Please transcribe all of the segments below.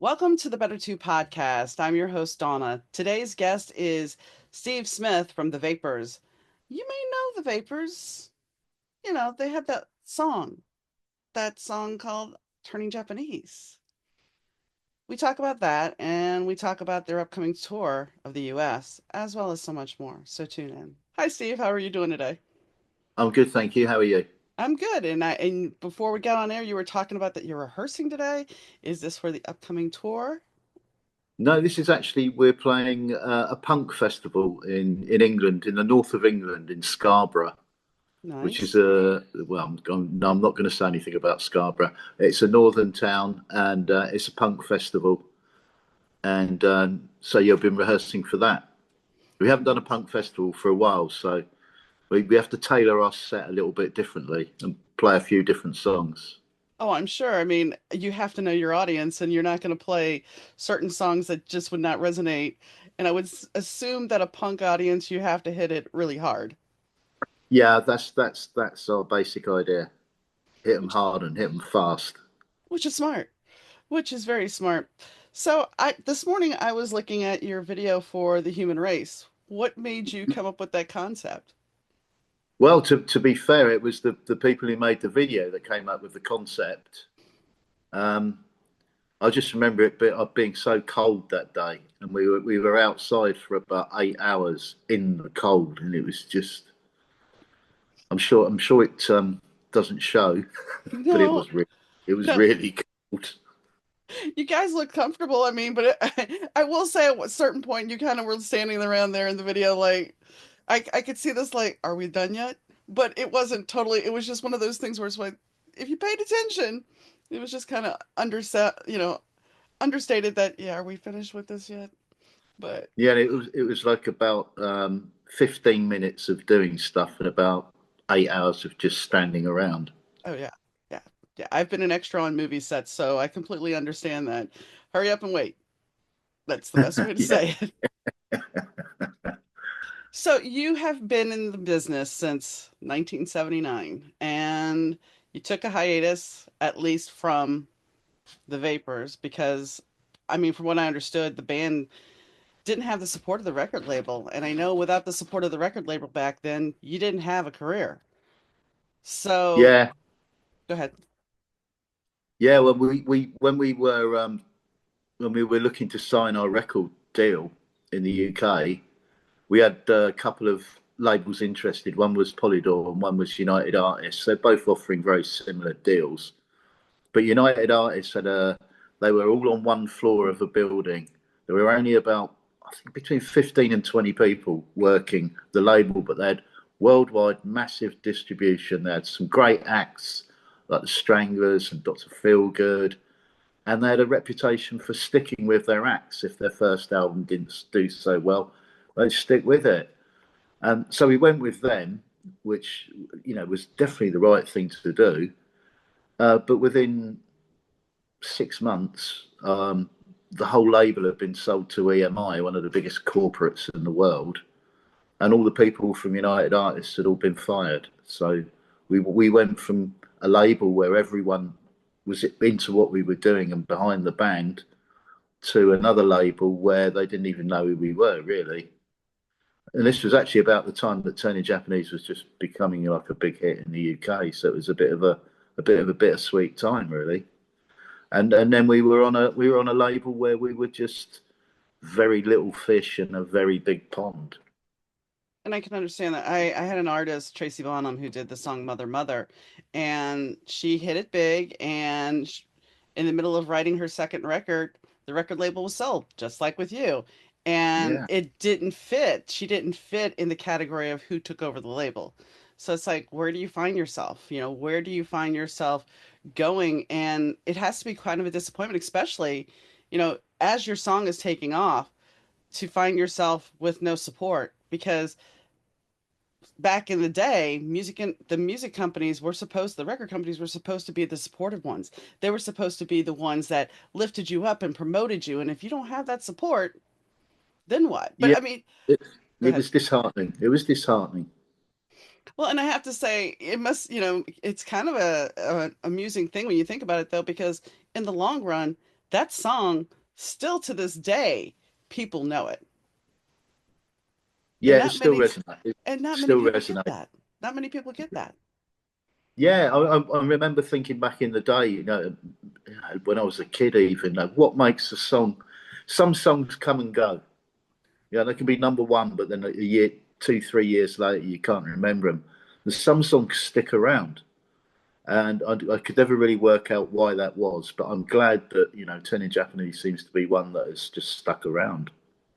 Welcome to the Better Two podcast. I'm your host, Donna. Today's guest is Steve Smith from The Vapors. You may know The Vapors. They had that song called Turning Japanese. We talk about that and we talk about their upcoming tour of the US, as well as so much more. So tune in. Hi, Steve. How are you doing today? I'm good, thank you. How are you? I'm good. And before we got on air, you were talking about that you're rehearsing today. Is this for the upcoming tour? No, this is actually we're playing a punk festival in England, in the north of England, in Scarborough, which is Nice. a well. I'm not going to say anything about Scarborough. It's a northern town, and it's a punk festival, and so you've been rehearsing for that. We haven't done a punk festival for a while, so we have to tailor our set a little bit differently and play a few different songs. Oh, I'm sure. I mean, you have to know your audience, and you're not going to play certain songs that just would not resonate. And I would assume that a punk audience, you have to hit it really hard, Yeah, that's our basic idea. Hit them which hard and hit them fast. which is smart, which is very smart. So, I this morning I was looking at your video for the human race. What made you come up with that concept? Well, to be fair, it was the people who made the video that came up with the concept. Um, I just remember of being so cold that day, and we were outside for about 8 hours in the cold, and it was just. I'm sure it doesn't show, but No, it was no, really cold. you guys look comfortable. I mean, but I will say at a certain point, you kind of were standing around there in the video, like I could see this, like, are we done yet? But it wasn't totally. It was just one of those things where it's like, if you paid attention, it was just kind of understated that, yeah, are we finished with this yet? But Yeah, it was like about 15 minutes of doing stuff and about 8 hours of just standing around. oh yeah, yeah, yeah. I've been an extra on movie sets, so I completely understand that. Hurry up and wait. That's the best way to Yeah. say it. So you have been in the business since 1979, and you took a hiatus, at least from the Vapors, because, I mean, from what I understood, the band didn't have the support of the record label. And I know without the support of the record label back then, you didn't have a career. So Yeah, go ahead. yeah. Well, when we were looking to sign our record deal in the UK, we had a couple of labels interested. One was Polydor and one was United Artists. They're both offering very similar deals. But United Artists they were all on one floor of a building. There were only about, I think, between 15 and 20 people working the label, but they had worldwide massive distribution. They had some great acts like the Stranglers and Dr. Feelgood, and they had a reputation for sticking with their acts. If their first album didn't do so well, they'd stick with it. And so we went with them, which was definitely the right thing to do. But within 6 months, the whole label had been sold to EMI, one of the biggest corporates in the world, and all the people from United Artists had all been fired. So we went from a label where everyone was into what we were doing and behind the band to another label where they didn't even know who we were really. And this was actually about the time that Turning Japanese was just becoming like a big hit in the UK. So it was a bittersweet time really. And then we were on a label where we were just very little fish in a very big pond. And I can understand that. I had an artist, Tracy Bonham, who did the song Mother Mother, and she hit it big. And in the middle of writing her second record, the record label was sold, just like with you. And Yeah, it didn't fit. She didn't fit in the category of who took over the label. So it's like, where do you find yourself? Where do you find yourself going? And it has to be kind of a disappointment, especially, as your song is taking off, to find yourself with no support because back in the day, the music companies were the record companies were supposed to be the supportive ones. They were supposed to be the ones that lifted you up and promoted you. And if you don't have that support, then what? But yeah. I mean, It, go it ahead. was disheartening. It was disheartening. Well, and I have to say, it's kind of a amusing thing when you think about it, though, because in the long run, that song still to this day, people know it. And Yeah, it not still many resonates. It and not many still people get resonates. that. Not many people get that. Yeah, I remember thinking back in the day, when I was a kid, even what makes a song. Some songs come and go. Yeah, they can be number one, but then a year, 2, 3 years later, you can't remember them. And some songs stick around, and I could never really work out why that was. But I'm glad that Turning Japanese seems to be one that has just stuck around.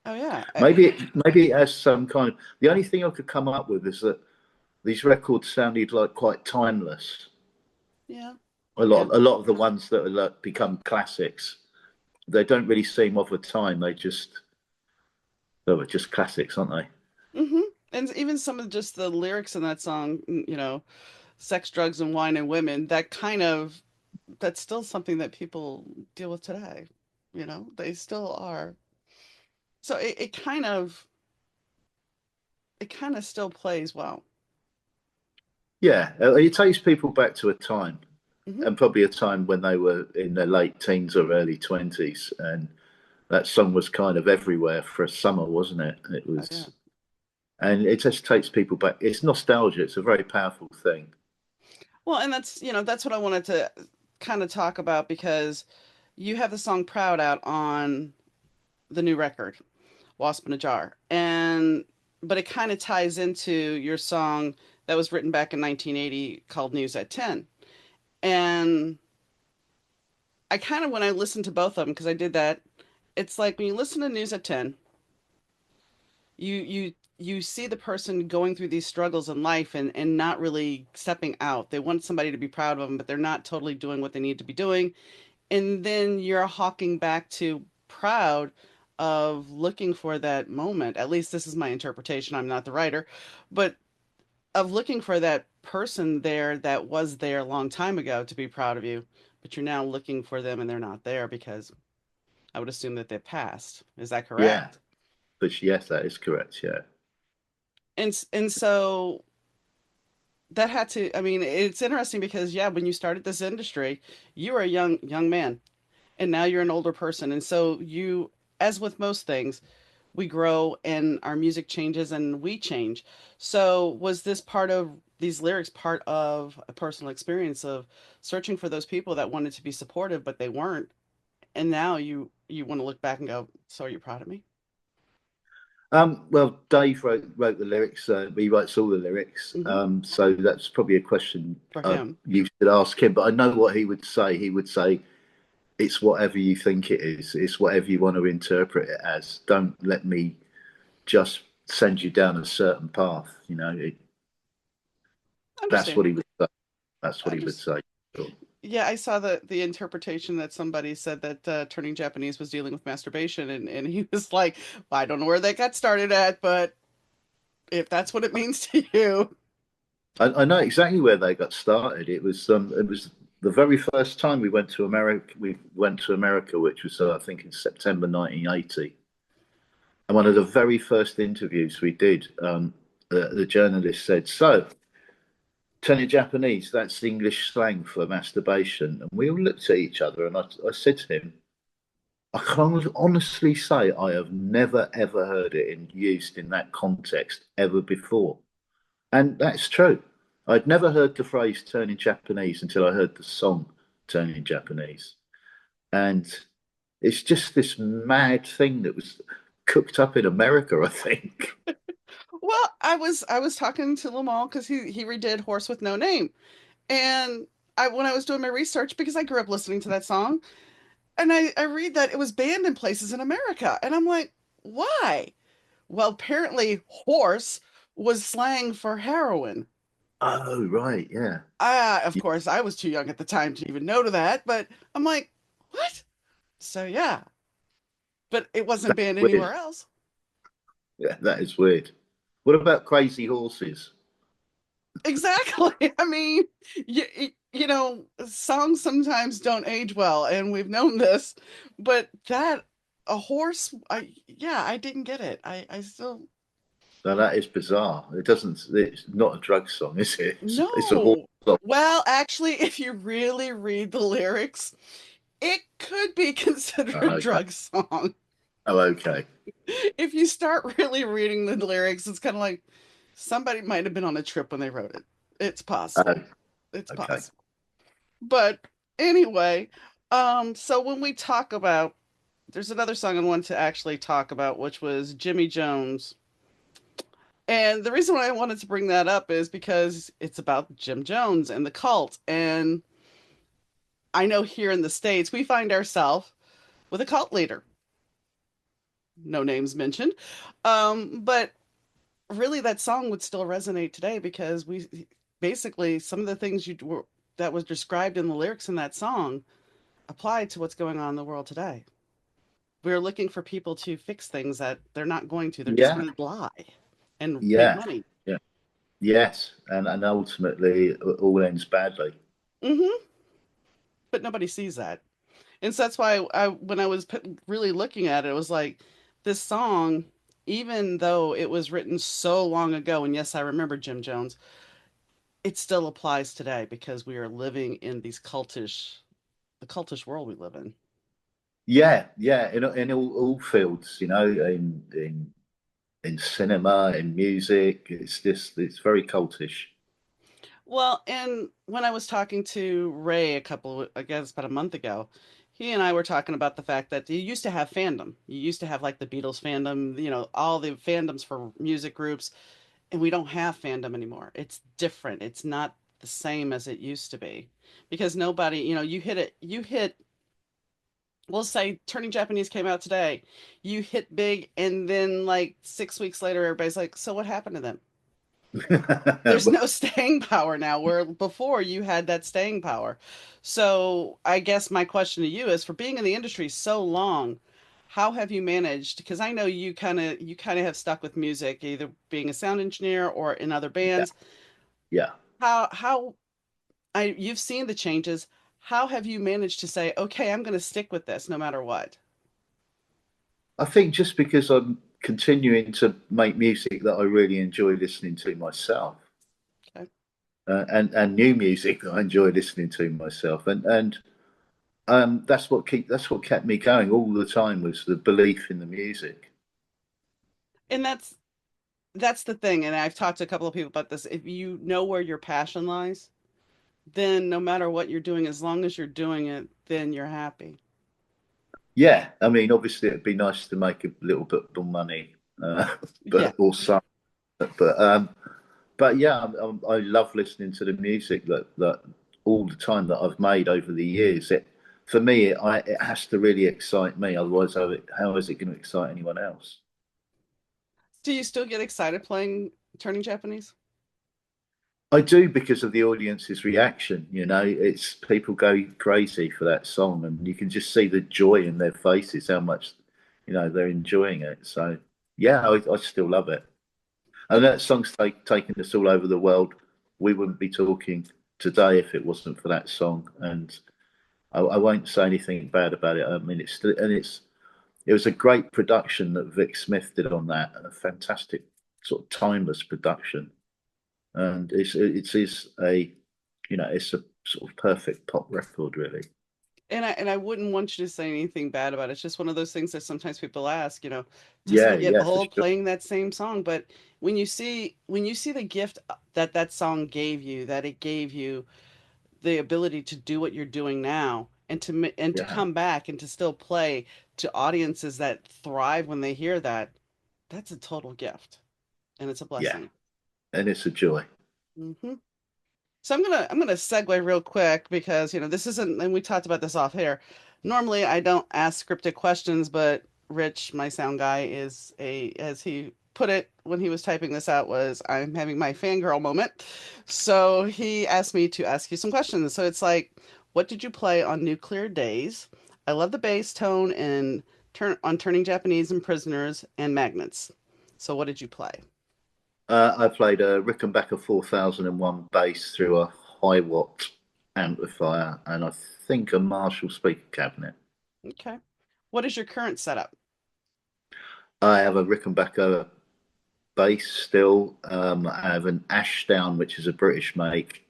Oh yeah. Maybe it has some kind of. The only thing I could come up with is that these records sounded like quite timeless. Yeah. A Yeah. lot, a lot of the ones that are like, become classics, they don't really seem of a time. They were just classics, aren't they? Hmm. And even some of just the lyrics in that song, sex, drugs, and wine and women, that's still something that people deal with today. They still are. So it kind of still plays well. Yeah, it takes people back to a time, Hmm. and probably a time when they were in their late teens or early 20s, and that song was kind of everywhere for a summer, wasn't it? It Oh yeah. was, and it just takes people back. It's nostalgia. It's a very powerful thing. Well, and that's what I wanted to kind of talk about because you have the song "Proud" out on the new record, "Wasp in a Jar," but it kind of ties into your song that was written back in 1980 called "News at 10." And I kind of, when I listened to both of them, because I did that, it's like when you listen to News at 10, you see the person going through these struggles in life and not really stepping out. They want somebody to be proud of them, but they're not totally doing what they need to be doing. And then you're hawking back to proud of looking for that moment. At least this is my interpretation. I'm not the writer, but of looking for that person there that was there a long time ago to be proud of you, but you're now looking for them and they're not there because I would assume that they passed. Is that Yeah, correct? but yes, that is correct. Yeah. And so that had to, I mean, it's interesting because yeah, when you started this industry, you were a young man and now you're an older person. And so as with most things, we grow and our music changes and we change. So was this part of these lyrics part of a personal experience of searching for those people that wanted to be supportive but they weren't, and now you want to look back and go, so are you proud of me? Well, Dave wrote the lyrics. He writes all the lyrics. Hmm. So that's probably a question For him. you should ask him. But I know what he would say. He would say, "It's whatever you think it is. It's whatever you want to interpret it as. Don't let me just send you down a certain path." That's Understand. what he would say. That's what I he would just say. Sure. Yeah, I saw the interpretation that somebody said that turning Japanese was dealing with masturbation, and he was like, well, I don't know where that got started at, but if that's what it means to you. I know exactly where they got started. It was the very first time we went to America. We went to America, which was I think in September 1980. And one of the very first interviews we did, the journalist said, "So, turning Japanese, that's English slang for masturbation." And we all looked at each other, and I said to him, "I can honestly say I have never ever heard it used in that context ever before." And that's true. I'd never heard the phrase turning Japanese until I heard the song Turning Japanese. And it's just this mad thing that was cooked up in America, I think. Well, I was talking to Lamal because he redid Horse with No Name, and when I was doing my research because I grew up listening to that song, and I read that it was banned in places in America, and I'm like, why? Well, apparently horse was slang for heroin. Oh, right. Yeah. Of course, I was too young at the time to even know to that, but I'm like, what? So yeah, but it wasn't That's banned weird. anywhere else. Yeah, that is weird. What about crazy horses? Exactly. I mean, songs sometimes don't age well, and we've known this, but that a horse, yeah, I didn't get it. I still Now, that is bizarre. It's not a drug song, is it? It's a horse no. song. Well, actually, if you really read the lyrics, It could be Oh, considered a okay. drug song. Oh, okay. If you start really reading the lyrics, it's kind of like somebody might have been on a trip when they wrote it. It's Oh, possible. It's okay. possible. But anyway, so when we talk about, there's another song I wanted to actually talk about, which was Jimmy Jones. And the reason why I wanted to bring that up is because it's about Jim Jones and the cult. And I know here in the States, we find ourselves with a cult leader. No names mentioned. But really, that song would still resonate today because we basically some of the things that was described in the lyrics in that song apply to what's going on in the world today. We're looking for people to fix things that they're not going to. They're just Yeah, going to lie and make yeah, money. yeah, yes, and ultimately it all ends badly. Hmm. But nobody sees that. And so that's why when I was really looking at it, it was like this song, even though it was written so long ago, and yes, I remember Jim Jones, it still applies today because we are living in the cultish world we live in. Yeah, yeah, in all fields, in cinema, in music, it's very cultish. Well, and when I was talking to Ray I guess about a month ago, he and I were talking about the fact that you used to have fandom. You used to have like the Beatles fandom, all the fandoms for music groups, and we don't have fandom anymore. It's different. It's not the same as it used to be because nobody, you hit, we'll say Turning Japanese came out today. You hit big, and then like 6 weeks later, everybody's like, so what happened to them? There's no staying power now, where before you had that staying power. So I guess my question to you is, for being in the industry so long, how have you managed? Because I know you kind of have stuck with music, either being a sound engineer or in other Yeah, bands. yeah. How you've seen the changes. How have you managed to say, okay, I'm going to stick with this no matter what? I think just because I'm continuing to make music that I really enjoy listening to myself, Okay. and new music that I enjoy listening to myself, and that's what kept me going all the time was the belief in the music. And that's the thing. And I've talked to a couple of people about this. If you know where your passion lies, then no matter what you're doing, as long as you're doing it, then you're happy. Yeah, I mean, obviously it'd be nice to make a little bit more money, Yeah. but or some, but yeah, I love listening to the music that all the time that I've made over the years. For me, it has to really excite me. Otherwise, how is it going to excite anyone else? Do you still get excited playing Turning Japanese? I do because of the audience's reaction. It's people go crazy for that song, and you can just see the joy in their faces, how much they're enjoying it. So yeah, I still love it. And And that song's taken us all over the world. We wouldn't be talking today if it wasn't for that song. And I won't say anything bad about it. I mean, it was a great production that Vic Smith did on that, and a fantastic sort of timeless production. And it is it's a sort of perfect pop record, really. I wouldn't want you to say anything bad about it. It's just one of those things that sometimes people ask, doesn't Yeah, it get yeah, for old sure. playing that same song? But when you see the gift that that song gave you, that it gave you the ability to do what you're doing now and to Yeah, come back and to still play to audiences that thrive when they hear that, that's a total gift and it's a yeah, blessing. and it's a joy. Hmm. So I'm gonna segue real quick because this isn't, and we talked about this off here. Normally I don't ask scripted questions, but Rich, my sound guy, as he put it when he was typing this out, was I'm having my fangirl moment. So he asked me to ask you some questions. So it's like, what did you play on Nuclear Days? I love the bass tone and turning Japanese and prisoners and magnets. So what did you play? I played a Rickenbacker 4001 bass through a high watt amplifier, and I think a Marshall speaker cabinet. Okay. What is your current setup? I have a Rickenbacker bass still. I have an Ashdown, which is a British make,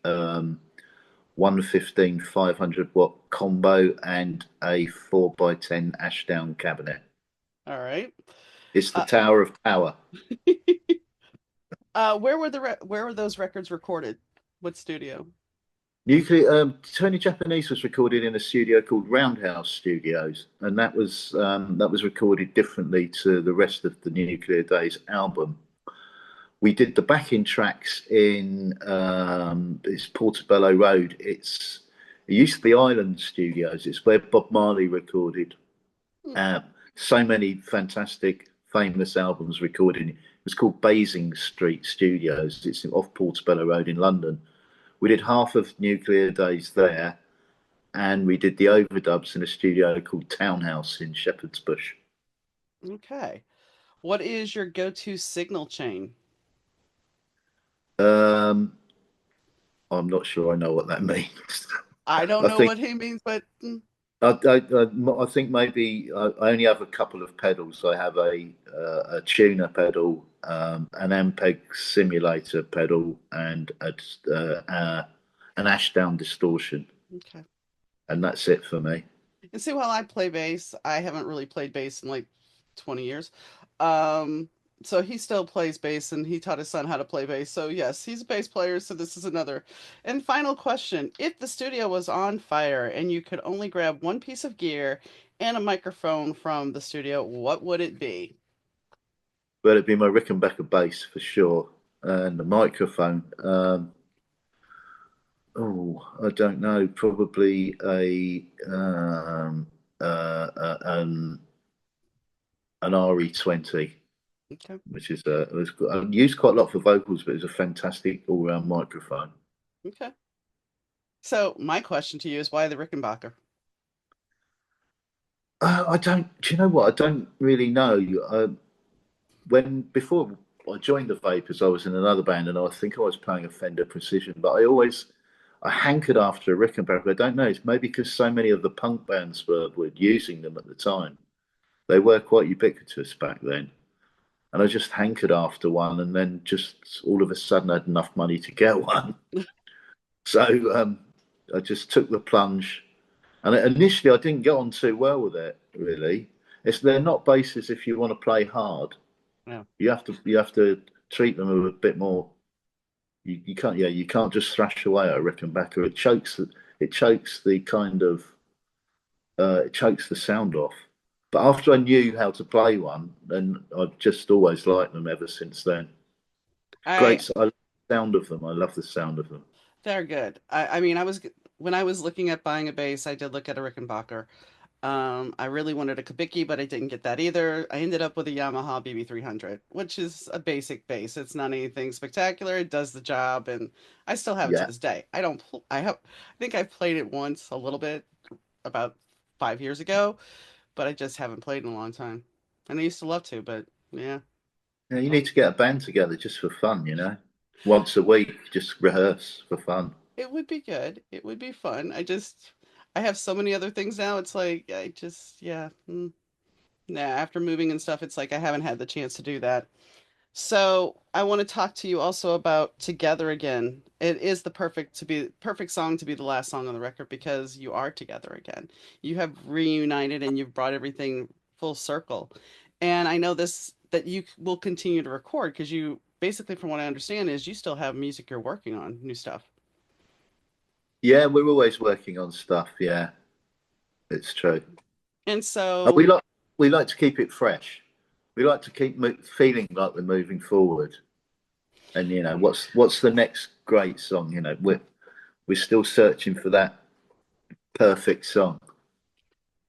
115 500-watt combo, and a 4x10 Ashdown cabinet. All right. It's the Uh, Tower of Power. where were those records recorded? What studio? Nuclear Tony Japanese was recorded in a studio called Roundhouse Studios, and that was recorded differently to the rest of the Nuclear Days album. We did the backing tracks in it's Portobello Road. It used to be Island Studios. It's where Bob Marley recorded Hmm, uh, so many fantastic, famous albums recorded. It was called Basing Street Studios. It's off Portobello Road in London. We did half of Nuclear Days there, and we did the overdubs in a studio called Townhouse in Shepherd's Bush. okay. What is your go-to signal chain? Um, I'm not sure I know what that means. I don't I know think what he means, but I think maybe I only have a couple of pedals. I have a tuner pedal, an Ampeg simulator pedal, and an Ashdown distortion, okay. and that's it for me. And see, while I play bass, I haven't really played bass in like 20 years. Um, so he still plays bass and he taught his son how to play bass. So yes, he's a bass player, so this is another. And final question. If the studio was on fire and you could only grab one piece of gear and a microphone from the studio, what would it be? But it'd be my Rickenbacker bass for sure, and the microphone. I don't know. Probably an RE20, Okay. which is I used quite a lot for vocals, but it's a fantastic all-round microphone. Okay. So my question to you is why the Rickenbacker? I don't. Do you know what? I don't really know. When before I joined the Vapors, I was in another band, and I think I was playing a Fender Precision, but I hankered after a Rickenbacker. I don't know. It's maybe because so many of the punk bands were using them at the time. They were quite ubiquitous back then. And I just hankered after one, and then just all of a sudden I had enough money to get one. So I just took the plunge, and initially I didn't get on too well with it. Really, they're not basses if you want to play hard. Yeah. You have to treat them with a bit more. You can't you can't just thrash away at a Rickenbacker. It chokes the kind of it chokes the sound off. But after I knew how to play one, then I've just always liked them ever since then. I Great. I love the sound of them. I love the sound of them. They're good. I mean, when I was looking at buying a bass, I did look at a Rickenbacker. I really wanted a Kubicki, but I didn't get that either. I ended up with a Yamaha BB300, which is a basic bass. It's not anything spectacular. It does the job, and I still have it to Yeah. this day. I don't. I think I played it once a little bit about 5 years ago, but I just haven't played in a long time. And I used to love to, but yeah. Yeah, you need to get a band together just for fun. Once a week, just rehearse for fun. It would be good. It would be fun. I have so many other things now. It's like, yeah. Nah, after moving and stuff, it's like I haven't had the chance to do that. So I want to talk to you also about Together Again. It is the perfect song to be the last song on the record because you are together again. You have reunited and you've brought everything full circle. And I know this that you will continue to record because you basically, from what I understand, is you still have music you're working on, new stuff. Yeah, we're always working on stuff. Yeah, it's true. And And we so like we like to keep it fresh. We like to keep feeling like we're moving forward. And what's the next great song? We're still searching for that perfect song.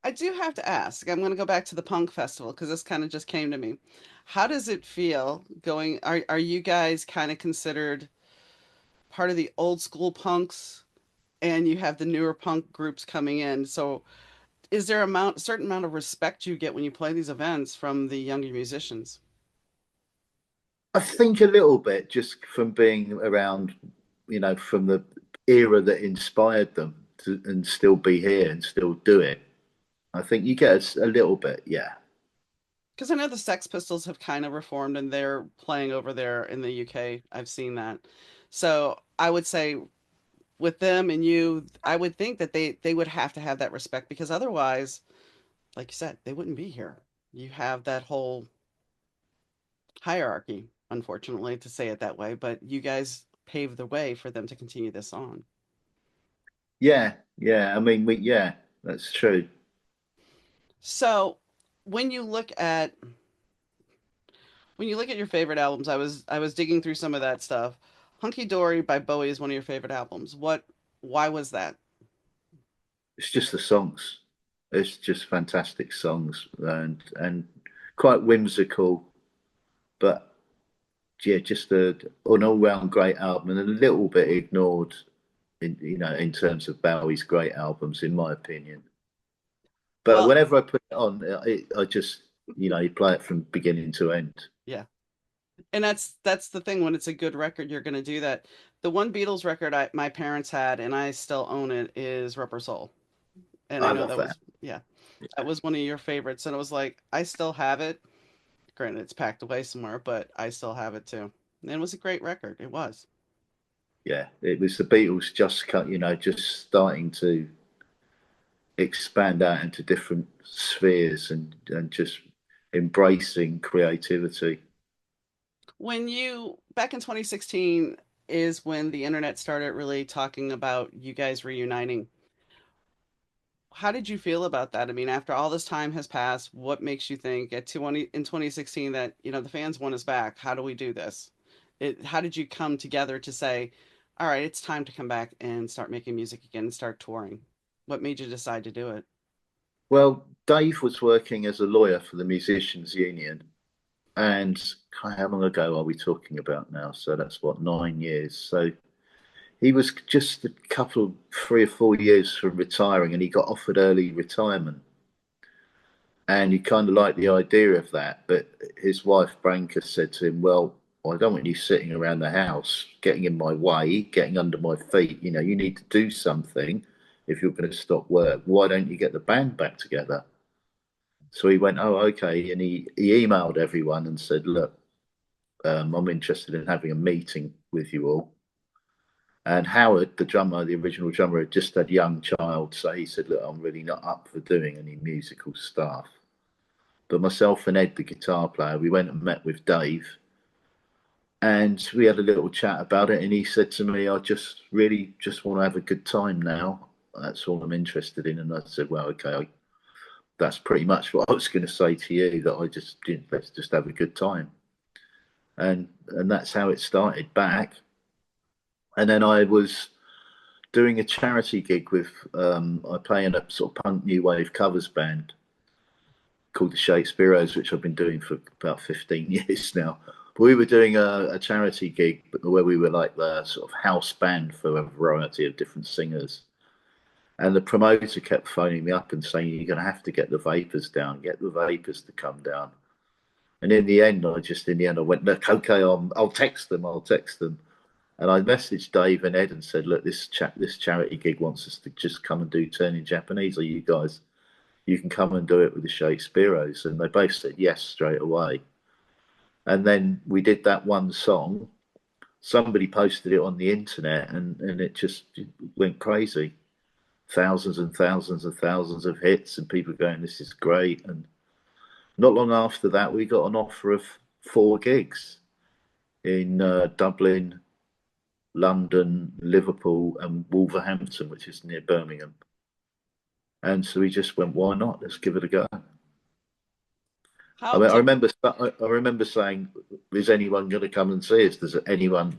I do have to ask. I'm going to go back to the punk festival because this kind of just came to me. How does it feel going? Are you guys kind of considered part of the old school punks, and you have the newer punk groups coming in? So is there certain amount of respect you get when you play these events from the younger musicians? I think a little bit just from being around, from the era that inspired them and still be here and still do it. I think you get a little bit, yeah. Because I know the Sex Pistols have kind of reformed and they're playing over there in the UK. I've seen that. So I would say with them and you, I would think that they would have to have that respect because otherwise, like you said, they wouldn't be here. You have that whole hierarchy, unfortunately, to say it that way, but you guys paved the way for them to continue this on. Yeah, yeah. I mean, yeah, that's true. So, when you look at when you look at your favorite albums, I was digging through some of that stuff. Hunky Dory by Bowie is one of your favorite albums. Why was that? It's just the songs. It's just fantastic songs and quite whimsical, but yeah, just an all round great album and a little bit ignored in in terms of Bowie's great albums, in my opinion. But Well, whenever I put it on, I just you play it from beginning to end. yeah. And that's the thing when it's a good record, you're going to do that. The one Beatles record my parents had and I still own it is Rubber Soul. And I I know love that that. was yeah, that was one of your favorites and it was like I still have it. Granted it's packed away somewhere, but I still have it too. And it was a great record. It was. Yeah, it was the Beatles just just starting to expand out into different spheres and just embracing creativity. When you back in 2016 is when the internet started really talking about you guys reuniting. How did you feel about that? I mean, after all this time has passed, what makes you think at 20 in 2016 that, the fans want us back? How do we do this? How did you come together to say, all right, it's time to come back and start making music again and start touring? What made you decide to do it? Well, Dave was working as a lawyer for the Musicians Union, and how long ago are we talking about now? So that's what, 9 years. So he was just a couple, 3 or 4 years from retiring, and he got offered early retirement. And he kind of liked the idea of that. But his wife, Branka, said to him, well, I don't want you sitting around the house, getting in my way, getting under my feet. You need to do something if you're going to stop work. Why don't you get the band back together? So he went, oh, okay. And he emailed everyone and said, look, I'm interested in having a meeting with you all. And Howard, the drummer, the original drummer, had just had a young child. So he said, look, I'm really not up for doing any musical stuff. But myself and Ed, the guitar player, we went and met with Dave and we had a little chat about it. And he said to me, I just really just want to have a good time now. That's all I'm interested in. And I said, well, okay, that's pretty much what I was going to say to you, that I just didn't, let's just have a good time. And that's how it started back. And then I was doing a charity gig with, I play in a sort of punk new wave covers band called the Shakespeareos, which I've been doing for about 15 years now. But we were doing a charity gig where we were like the sort of house band for a variety of different singers. And the promoter kept phoning me up and saying, you're going to have to get the Vapors down, get the Vapors to come down. And in the end, I went, look, okay, I'll text them, I'll text them. And I messaged Dave and Ed and said, look, this charity gig wants us to just come and do Turning Japanese. Are you guys, you can come and do it with the Shakespeareos? And they both said yes straight away. And then we did that one song. Somebody posted it on the internet and it just went crazy. Thousands and thousands and thousands of hits and people going, this is great. And not long after that, we got an offer of 4 gigs in Dublin, London, Liverpool, and Wolverhampton, which is near Birmingham. And so we just went, why not? Let's give it a go. I How mean, did I remember saying, "Is anyone going to come and see us? Does anyone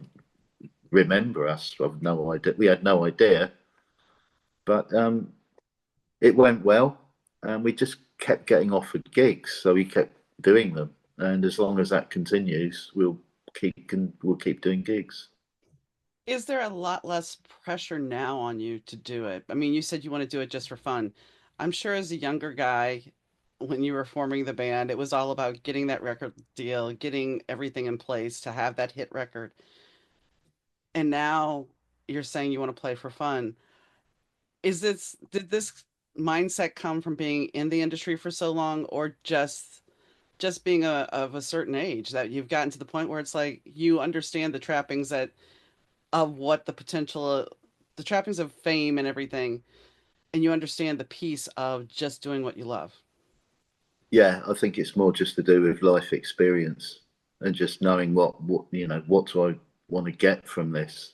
remember us?" I've no idea. We had no idea, but it went well, and we just kept getting offered gigs, so we kept doing them. And as long as that continues, we'll keep doing gigs. is there a lot less pressure now on you to do it? I mean, you said you want to do it just for fun. I'm sure as a younger guy, when you were forming the band, it was all about getting that record deal, getting everything in place to have that hit record. And now you're saying you want to play for fun. Did this mindset come from being in the industry for so long or just being of a certain age that you've gotten to the point where it's like you understand the trappings that of what the potential the trappings of fame and everything, and you understand the peace of just doing what you love. Yeah, I think it's more just to do with life experience and just knowing what what do I want to get from this,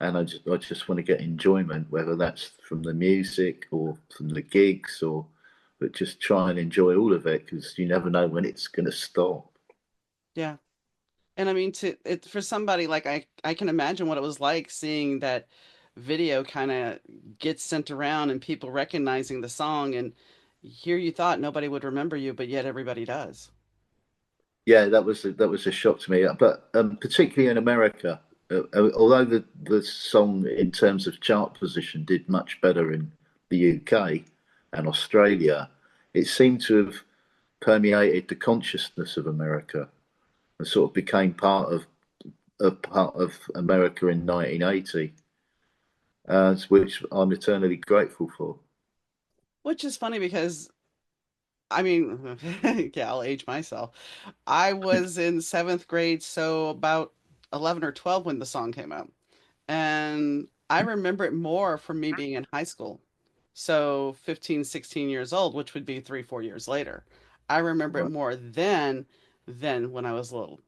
and I just want to get enjoyment, whether that's from the music or from the gigs, or but just try and enjoy all of it because you never know when it's going to stop. Yeah. And I mean, to it for somebody like I can imagine what it was like seeing that video kind of get sent around and people recognizing the song, and here you thought nobody would remember you, but yet everybody does. Yeah, that was a shock to me. But particularly in America, although the song in terms of chart position did much better in the UK and Australia, it seemed to have permeated the consciousness of America and sort of became part of America in 1980, which I'm eternally grateful for. Which is funny because I mean, yeah, I'll age myself. I was in seventh grade, so about 11 or 12 when the song came out. And I remember it more from me being in high school. So 15, 16 years old, which would be 3, 4 years later. I remember it Right. more then than when I was little.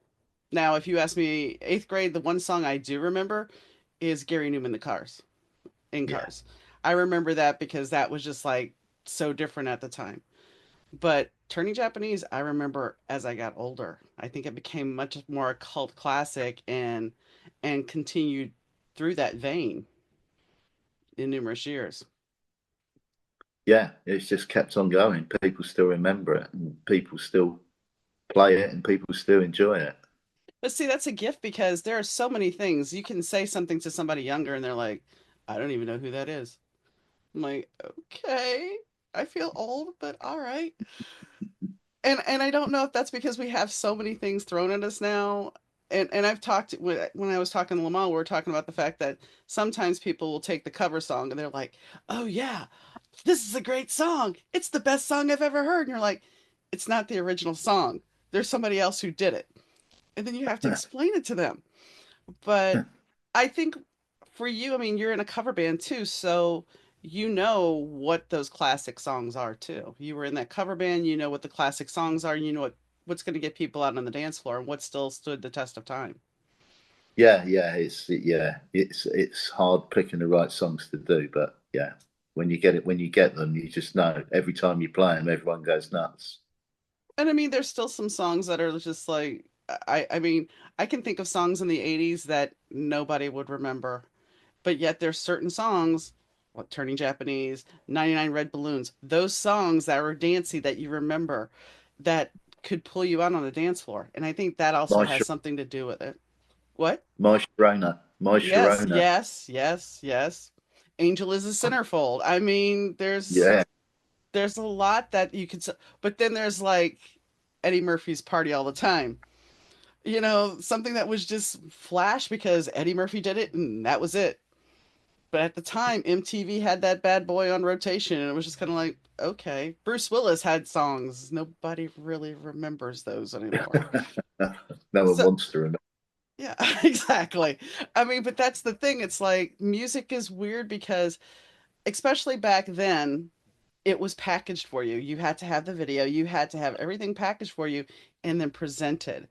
Now, if you ask me eighth grade, the one song I do remember is Gary Newman, The Cars, in Yeah. Cars. I remember that because that was just like so different at the time. But Turning Japanese, I remember as I got older. I think it became much more a cult classic and continued through that vein in numerous years. Yeah, it's just kept on going. People still remember it, and people still play it, and people still enjoy it. But see, that's a gift because there are so many things. You can say something to somebody younger and they're like, I don't even know who that is. I'm like, okay, I feel old, but all right. And I don't know if that's because we have so many things thrown at us now. And I've talked when I was talking to Lamont, we were talking about the fact that sometimes people will take the cover song and they're like, "Oh yeah, this is a great song. It's the best song I've ever heard." And you're like, "It's not the original song. There's somebody else who did it." And then you have to explain it to them. But I think for you, I mean, you're in a cover band too, so you know what those classic songs are too. You were in that cover band, you know what the classic songs are, you know what's going to get people out on the dance floor and what still stood the test of time. Yeah, it's hard picking the right songs to do, but yeah, when you get them, you just know every time you play them, everyone goes nuts. And I mean, there's still some songs that are just like I mean, I can think of songs in the 80s that nobody would remember, but yet there's certain songs, like Turning Japanese, 99 Red Balloons, those songs that were dancey that you remember that could pull you out on the dance floor. And I think that also My has Sh- something to do with it. What? my Sharona, my Yes, Sharona. yes, yes, yes. Angel is a centerfold. I mean, Yeah, there's a lot that you could but then there's like Eddie Murphy's Party All the Time. You know, something that was just flash because Eddie Murphy did it and that was it. But at the time, MTV had that bad boy on rotation, and it was just kind of like, okay. Bruce Willis had songs. Nobody really remembers those anymore. no one So, wants to remember. yeah, exactly. I mean, but that's the thing. It's like music is weird because, especially back then, it was packaged for you. You had to have the video, you had to have everything packaged for you and then presented.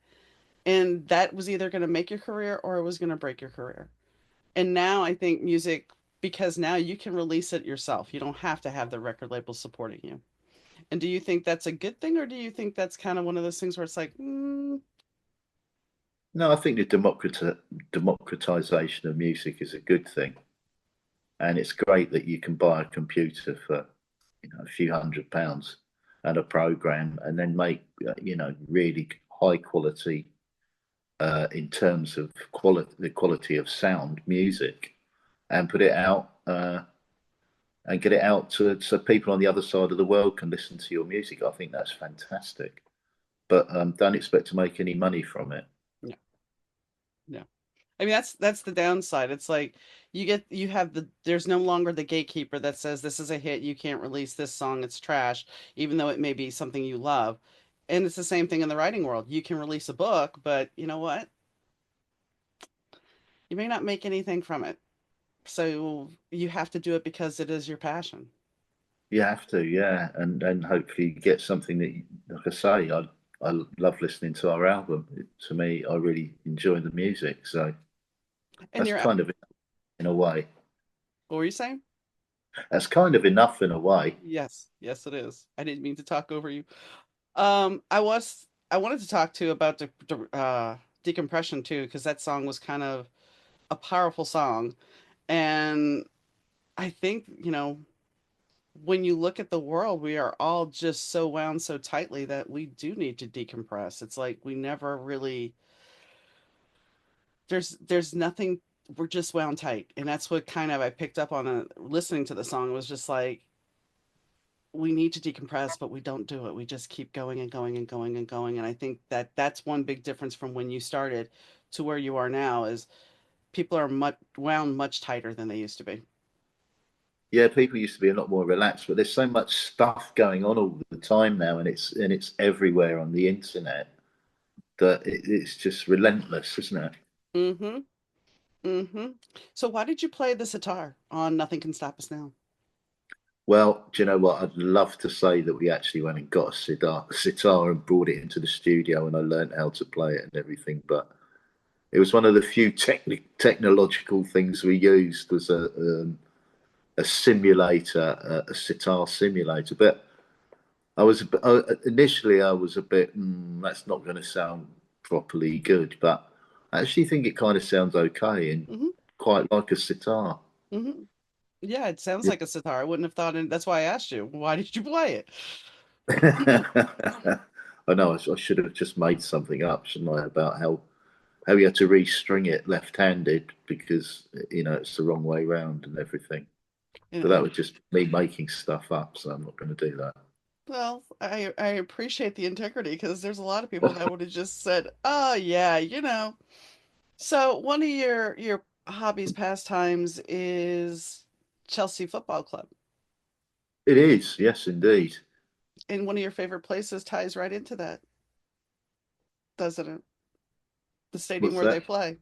And that was either going to make your career or it was going to break your career. And now I think music, because now you can release it yourself. You don't have to have the record label supporting you. And do you think that's a good thing, or do you think that's kind of one of those things where it's like, No, I think the democratization of music is a good thing, and it's great that you can buy a computer for a few £100 and a program, and then make really high quality in terms of the quality of sound music, and put it out and get it out to so people on the other side of the world can listen to your music. I think that's fantastic, but don't expect to make any money from it. no, no. I mean, that's the downside. It's like you have there's no longer the gatekeeper that says this is a hit, you can't release this song, it's trash, even though it may be something you love. And it's the same thing in the writing world. You can release a book, but you know what? You may not make anything from it So you have to do it because it is your passion. You have to, yeah, and hopefully you get something that, like I say, I love listening to our album. To me, I really enjoy the music, so And that's you're, kind of in a way. what were you saying? That's kind of enough in a way. Yes, yes, it is. I didn't mean to talk over you. I wanted to talk to you about decompression too, because that song was kind of a powerful song, and I think when you look at the world, we are all just so wound so tightly that we do need to decompress. It's like we never really there's nothing we're just wound tight. And that's what kind of I picked up on listening to the song. It was just like we need to decompress, but we don't do it. We just keep going and going and going and going. And I think that that's one big difference from when you started to where you are now is people are much wound much tighter than they used to be. Yeah, people used to be a lot more relaxed, but there's so much stuff going on all the time now, and it's everywhere on the internet that it's just relentless, isn't it? Mm-hmm. Mm-hmm. So why did you play the sitar on Nothing Can Stop Us Now? Well, do you know what? I'd love to say that we actually went and got a sitar and brought it into the studio, and I learned how to play it and everything. But it was one of the few technological things we used was a simulator, a sitar simulator. But initially I was a bit, that's not going to sound properly good, but I actually think it kind of sounds okay and Mm-hmm. quite like a sitar. Mm-hmm. Yeah, it sounds like a sitar. I wouldn't have thought, and that's why I asked you. Why did you play it? I know I should have just made something up, shouldn't I, about how you had to restring it left-handed because it's the wrong way round and everything. But that And was just me making stuff up, so I'm not going to do that. well, I appreciate the integrity because there's a lot of people that would have just said, "Oh yeah, you know." So one of your hobbies, pastimes is Chelsea Football Club, It is, yes, indeed. and one of your favorite places ties right into that, doesn't it? The stadium What's where they that? play.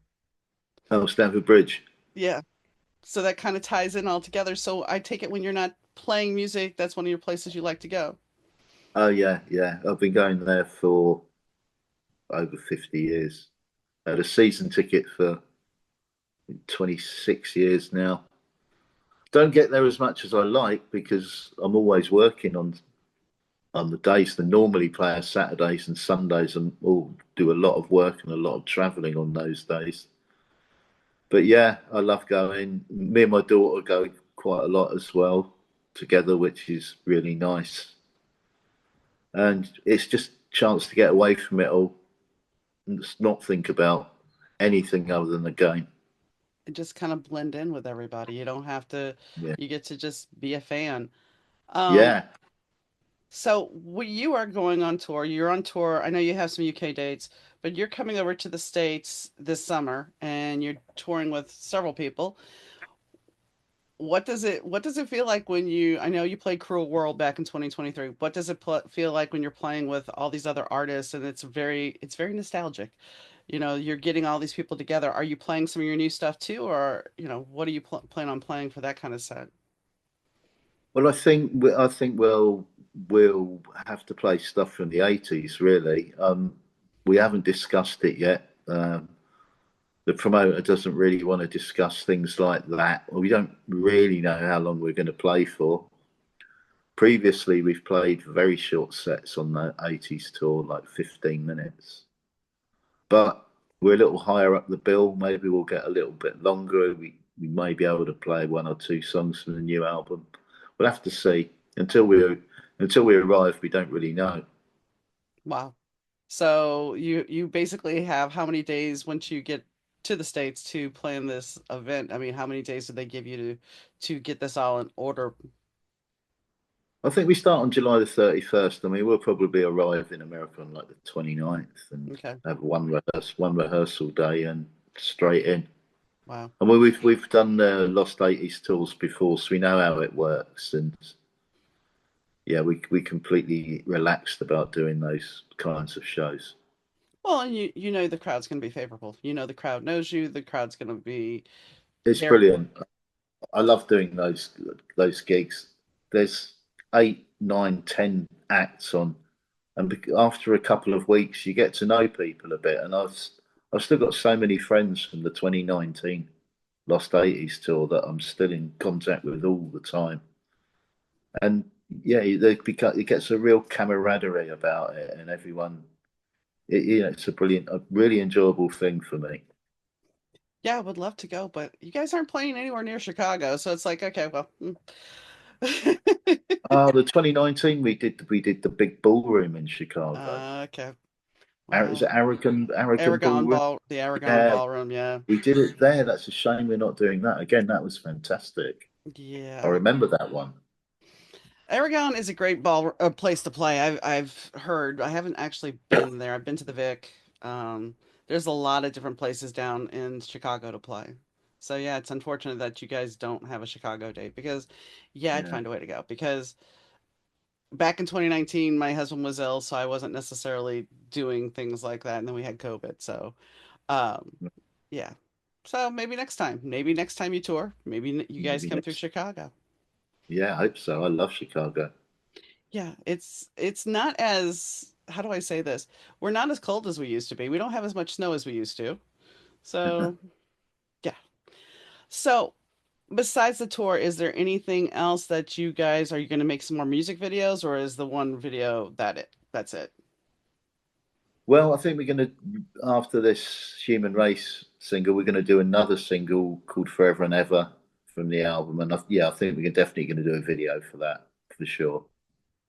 Oh, Stamford Bridge. Yeah. So that kind of ties in all together. So I take it when you're not playing music, that's one of your places you like to go. Oh yeah, yeah. I've been going there for over 50 years. I had a season ticket for 26 years now. Don't get there as much as I like because I'm always working on the days that normally play are Saturdays and Sundays and all do a lot of work and a lot of travelling on those days. But yeah, I love going. Me and my daughter go quite a lot as well together, which is really nice. And it's just a chance to get away from it all and just not think about anything other than the game. And just kind of blend in with everybody. You don't have to, Yeah. you get to just be a fan. Um, Yeah. so you are going on tour. You're on tour. I know you have some UK dates, but you're coming over to the States this summer and you're touring with several people. What does it feel like when I know you played Cruel World back in 2023. What does it feel like when you're playing with all these other artists and it's very nostalgic. You're getting all these people together. Are you playing some of your new stuff too, or what do you plan on playing for that kind of set? Well, I think we'll have to play stuff from the 80s. Really, we haven't discussed it yet. The promoter doesn't really want to discuss things like that. Well, we don't really know how long we're going to play for. Previously, we've played very short sets on the 80s tour, like 15 minutes. But we're a little higher up the bill. Maybe we'll get a little bit longer. We may be able to play one or two songs from the new album. We'll have to see. Until we arrive, we don't really know. Wow. So you basically have how many days once you get to the States to plan this event? I mean, how many days do they give you to get this all in order? I think we start on July the 31st. I mean, we'll probably arrive in America on like the 29th and Okay. have one rehearsal day and straight in. Wow. And we've done Lost 80s tours before, so we know how it works. And yeah, we completely relaxed about doing those kinds of shows. Well, and you know the crowd's going to be favorable. You know the crowd knows you. The crowd's going to be It's there. brilliant. I love doing those gigs. There's 8, 9, 10 acts on, and after a couple of weeks, you get to know people a bit. And I've still got so many friends from the 2019 Lost 80s tour that I'm still in contact with all the time. And yeah, it gets a real camaraderie about it, and everyone. It's a really enjoyable thing for me. Yeah, I would love to go, but you guys aren't playing anywhere near Chicago, so it's like, okay, well, The 2019 we did the big ballroom in Chicago. okay. Is it Well, Aragon Aragon Ballroom? Ball, the Aragon Yeah, Ballroom, yeah. we did it there. That's a shame we're not doing that again. That was fantastic. I Yeah. remember that one. Aragon is a great ball place to play. I've heard. I haven't actually been there. I've been to the Vic. Um, there's a lot of different places down in Chicago to play. So yeah, it's unfortunate that you guys don't have a Chicago date because yeah, I'd Yeah, find a way to go because back in 2019 my husband was ill, so I wasn't necessarily doing things like that and then we had COVID. So um yeah. So maybe next time. Maybe next time you tour, maybe you guys maybe come through next. Chicago. Yeah, I hope so. I love Chicago. Yeah, it's not as how do I say this? We're not as cold as we used to be. We don't have as much snow as we used to. So, yeah. So, besides the tour, is there anything else that you guys are you going to make some more music videos or is the one video that's it? Well, I think we're going to, after this Human Race single, we're going to do another single called Forever and Ever from the album. And yeah, I think we're definitely going to do a video for that for sure.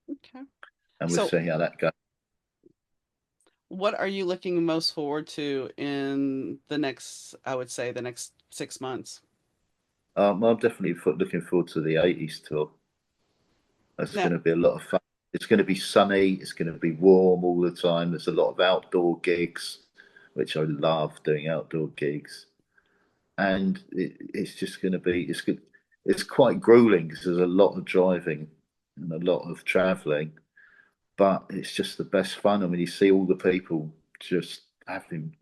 Okay. And we'll So, see how that goes. what are you looking most forward to in the next, I would say, the next 6 months? I'm definitely looking forward to the 80s tour. That's Now, going to be a lot of fun. It's going to be sunny. It's going to be warm all the time. There's a lot of outdoor gigs, which I love doing outdoor gigs. And it's just going to be, it's good. It's quite grueling because there's a lot of driving and a lot of traveling, but it's just the best fun. I mean, you see all the people just having,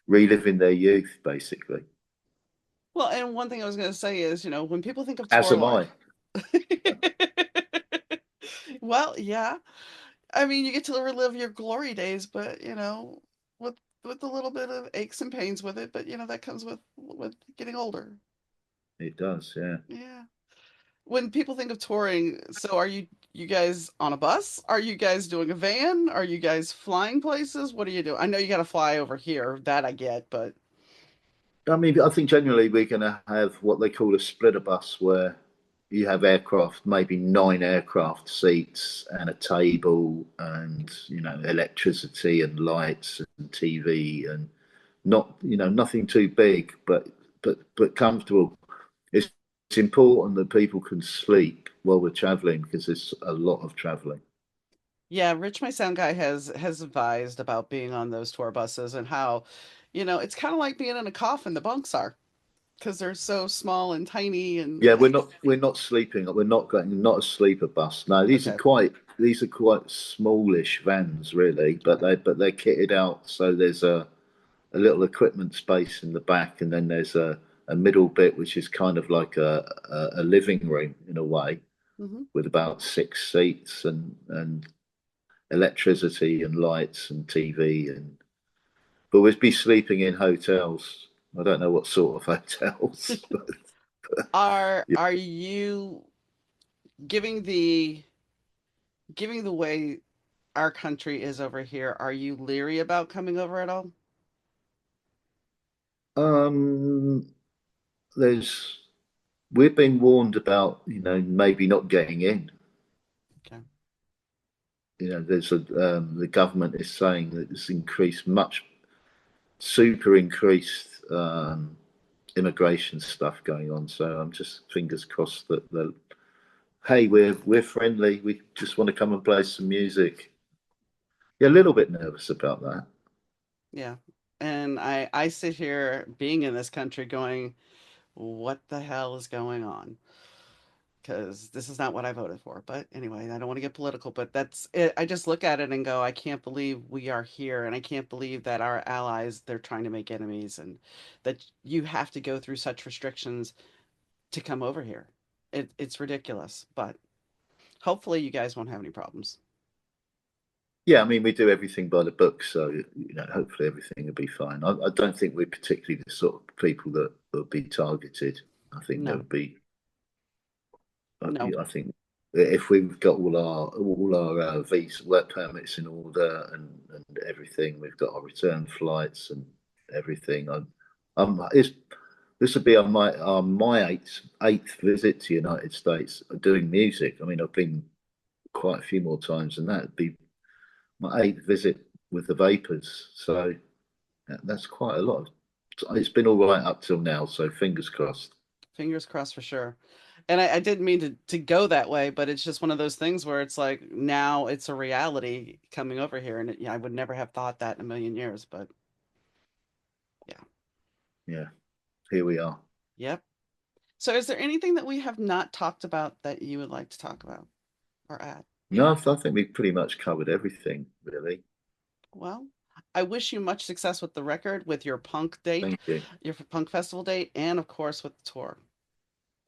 reliving their youth, basically. well, and one thing I was going to say is, when people think of As tour am I. life, well, yeah. I mean, you get to relive your glory days, but with a little bit of aches and pains with it, but that comes with getting older. It does, yeah. Yeah. When people think of touring, so are you guys on a bus? Are you guys doing a van? Are you guys flying places? What do you do? I know you got to fly over here, that I get, but I mean, I think generally we're going to have what they call a splitter bus, where you have aircraft, maybe 9 aircraft seats and a table, and electricity and lights and TV, and not nothing too big, but comfortable. It's important that people can sleep while we're traveling because there's a lot of traveling. yeah, Rich, my sound guy, has advised about being on those tour buses and how, it's kind of like being in a coffin. The bunks are because they're so small and tiny and Yeah, we're not sleeping. We're not going not a sleeper bus. No, okay. these are quite smallish vans, really, but Okay. they're kitted out. So there's a little equipment space in the back, and then there's a middle bit which is kind of like a living room in a way, Hmm. with about 6 seats and electricity and lights and TV, and but we'd be sleeping in hotels. I don't know what sort of hotels, but Are you giving the giving the way our country is over here? Are you leery about coming over at all? um, there's we've been warned about maybe not getting in. Okay. There's the government is saying that it's increased much super increased immigration stuff going on. So I'm just fingers crossed that hey, we're friendly. We just want to come and play some music. Yeah, a little bit nervous about that. Yeah. And I sit here being in this country going, what the hell is going on? Because this is not what I voted for. But anyway, I don't want to get political, but that's it. I just look at it and go, I can't believe we are here. And I can't believe that our allies, they're trying to make enemies and that you have to go through such restrictions to come over here. It's ridiculous, but hopefully you guys won't have any problems. Yeah, I mean, we do everything by the book, so hopefully everything will be fine. I don't think we're particularly the sort of people that will be targeted. I think there No, would be. no, I think if we've got all our visa work permits in order and everything, we've got our return flights and everything. This would be on my eighth visit to the United States doing music. I mean, I've been quite a few more times than that. It'd be my eighth visit with the Vapors, so that's quite a lot. It's been all right up till now, so fingers crossed. fingers crossed for sure. And I didn't mean to go that way, but it's just one of those things where it's like now it's a reality coming over here, and yeah, I would never have thought that in a million years. But yeah, Yeah, here we are. yep. So, is there anything that we have not talked about that you would like to talk about or add? No, I think we've pretty much covered everything, really. Well, I wish you much success with the record, with your punk date, Thank you. your punk festival date, and of course with the tour.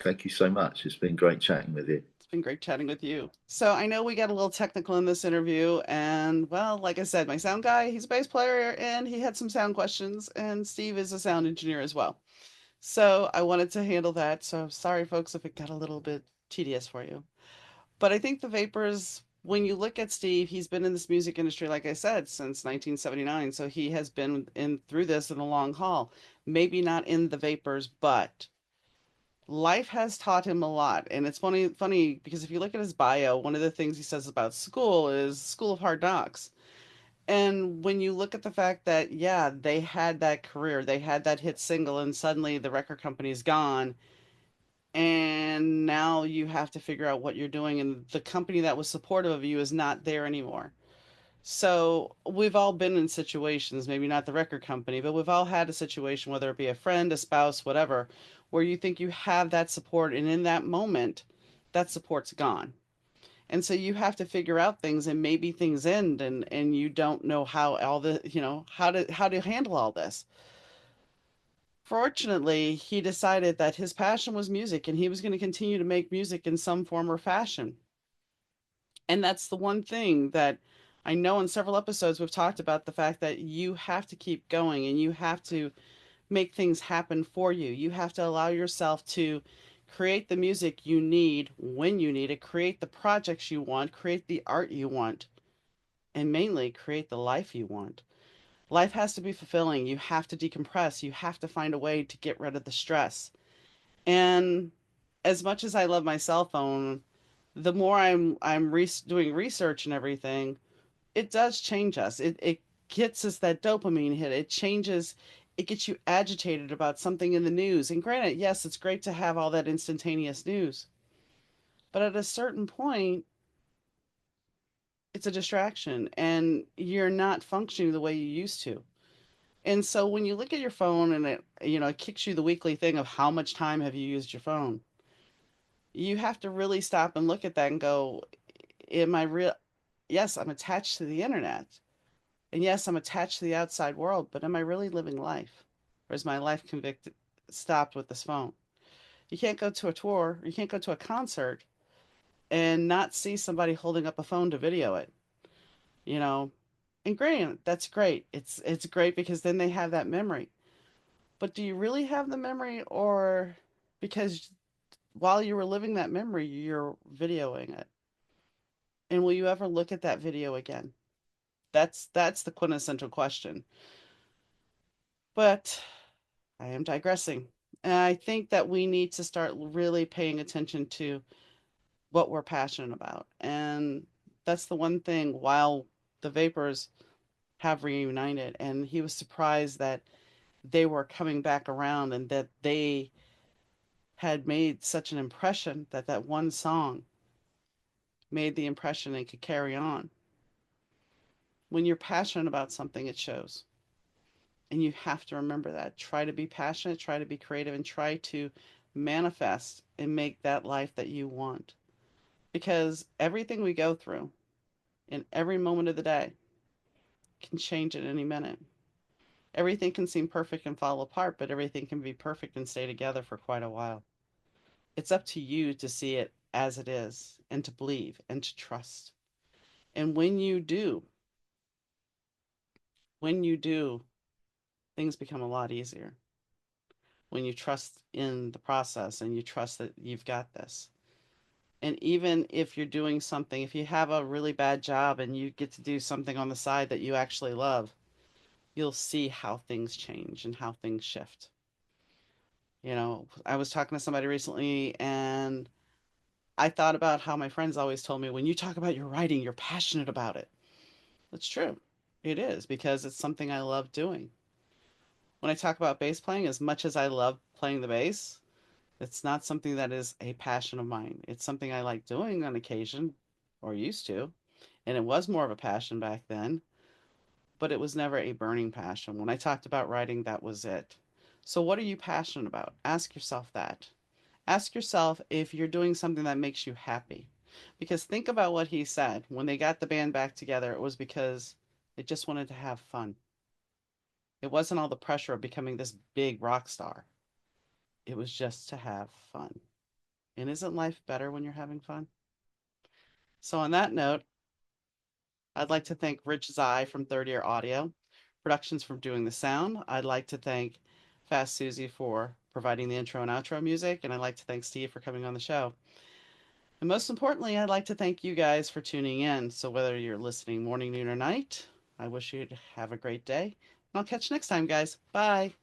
Thank you so much. It's been great chatting with you. It's been great chatting with you. So I know we got a little technical in this interview, and well, like I said, my sound guy, he's a bass player, and he had some sound questions, and Steve is a sound engineer as well. So I wanted to handle that. So sorry, folks, if it got a little bit tedious for you. But I think the Vapors, when you look at Steve, he's been in this music industry, like I said, since 1979. So he has been in through this in the long haul. Maybe not in the Vapors, but life has taught him a lot. And it's funny because if you look at his bio, one of the things he says about school is School of Hard Knocks. And when you look at the fact that, yeah, they had that career, they had that hit single, and suddenly the record company's gone, and now you have to figure out what you're doing, and the company that was supportive of you is not there anymore. So we've all been in situations, maybe not the record company, but we've all had a situation, whether it be a friend, a spouse, whatever, where you think you have that support, and in that moment, that support's gone. And so you have to figure out things, and maybe things end, and you don't know how all the, how to handle all this. Fortunately, he decided that his passion was music, and he was going to continue to make music in some form or fashion. And that's the one thing that I know in several episodes we've talked about, the fact that you have to keep going and you have to make things happen for you. You have to allow yourself to create the music you need when you need it, create the projects you want, create the art you want, and mainly create the life you want. Life has to be fulfilling. You have to decompress. You have to find a way to get rid of the stress. And as much as I love my cell phone, the more I'm doing research and everything, it does change us. It gets us that dopamine hit. It changes. It gets you agitated about something in the news. And granted, yes, it's great to have all that instantaneous news, but at a certain point, it's a distraction, and you're not functioning the way you used to. And so when you look at your phone and it kicks you the weekly thing of how much time have you used your phone, you have to really stop and look at that and go, am I real? Yes, I'm attached to the internet. And yes, I'm attached to the outside world, but am I really living life? Or is my life convicted stopped with this phone? You can't go to a tour, you can't go to a concert and not see somebody holding up a phone to video it, you know. And granted, that's great. It's great because then they have that memory. But do you really have the memory, or because while you were living that memory, you're videoing it? And will you ever look at that video again? That's the quintessential question. But I am digressing. And I think that we need to start really paying attention to what we're passionate about. And that's the one thing, while the Vapors have reunited, and he was surprised that they were coming back around and that they had made such an impression, that that one song made the impression and could carry on. When you're passionate about something, it shows. And you have to remember that. Try to be passionate, try to be creative, and try to manifest and make that life that you want. Because everything we go through in every moment of the day can change at any minute. Everything can seem perfect and fall apart, but everything can be perfect and stay together for quite a while. It's up to you to see it as it is and to believe and to trust. And when you do, things become a lot easier. When you trust in the process and you trust that you've got this. And even if you're doing something, if you have a really bad job and you get to do something on the side that you actually love, you'll see how things change and how things shift. I was talking to somebody recently and I thought about how my friends always told me when you talk about your writing, you're passionate about it. That's true. It is because it's something I love doing. When I talk about bass playing, as much as I love playing the bass, it's not something that is a passion of mine. It's something I like doing on occasion, or used to, and it was more of a passion back then, but it was never a burning passion. When I talked about writing, that was it. So, what are you passionate about? Ask yourself that. Ask yourself if you're doing something that makes you happy. Because think about what he said. When they got the band back together, it was because they just wanted to have fun. It wasn't all the pressure of becoming this big rock star. It was just to have fun. And isn't life better when you're having fun? So, on that note, I'd like to thank Rich Zai from Third Ear Audio, Productions for doing the sound. I'd like to thank Fast Susie for providing the intro and outro music. And I'd like to thank Steve for coming on the show. And most importantly, I'd like to thank you guys for tuning in. So, whether you're listening morning, noon, or night, I wish you'd have a great day. And I'll catch you next time, guys. Bye.